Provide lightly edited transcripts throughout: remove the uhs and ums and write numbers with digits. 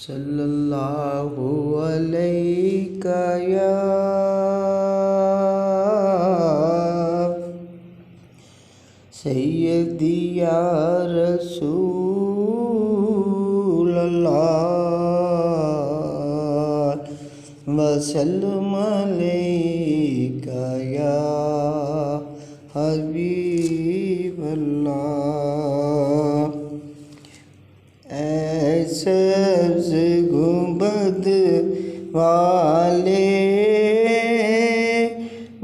सल्लल्लाहु अलैका या सय्यदी या रसूल अल्लाह वसल्लम अलैका या हबीब अल्लाह। सब्ज़ गुंबद वाले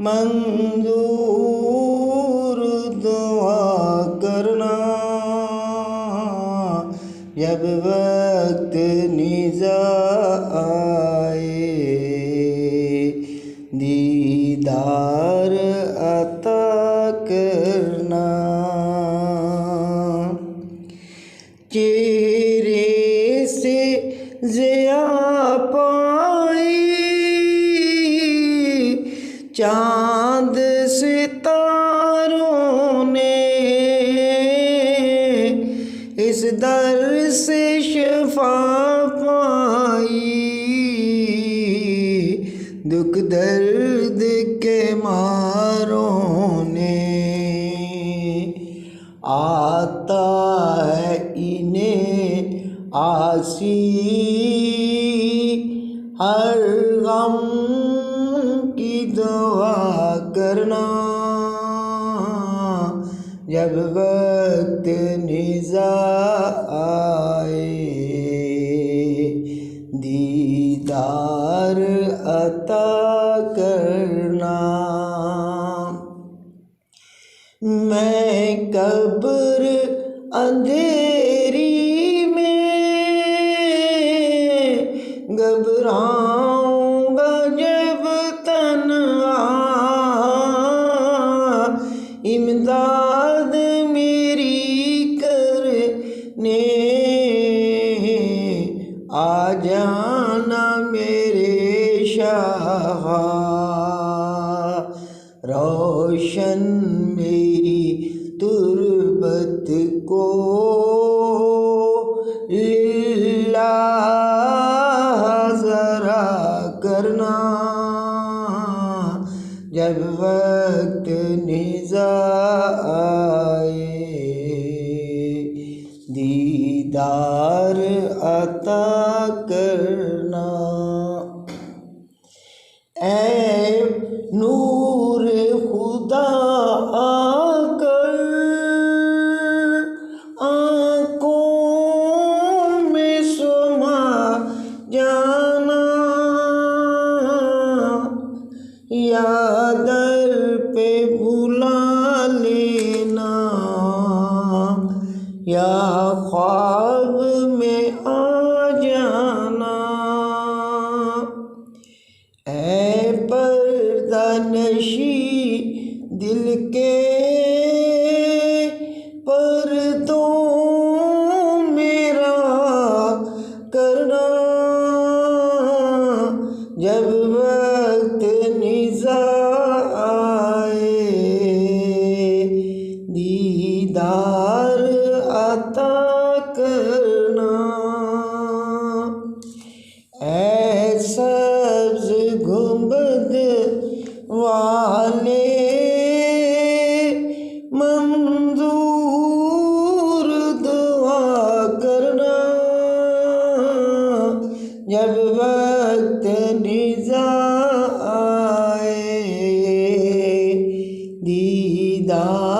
मंजूर दुआ करना जब वक्त निज़ा आए, दीदार अता करना। चेहरे से ज़िया पाई चाँद सितारों ने, इस दर से शफा पाई दुख दर्द के मारों ने। आता है इन्हें आसी हर गम की दुआ करना जब वक्त निज़ा आए, दीदार अता करना। मैं कब्र अंधेरी में घबराऊंगा जब तन्हा, इमदाद मेरी करने आ जाना मेरे शाह। रोशन मेरी तुरबत को लिल्लाह ज़रा करना जब वक्त निज़ा आए, दीदार अता करना। ऐ नूर खुदा आकर आँखों में समा जाना, या दर पे बुला लेना या ख्वाब में आ जाना। ऐ पर्दा नशी दिल के पर्दों मेरा करना जब वक्त निज़ा आए, दीदार अता करना। ऐ सब्ज़ गुंबद वाले मंजूर दुआ करना जब वक्त निज़ा आए, दीदार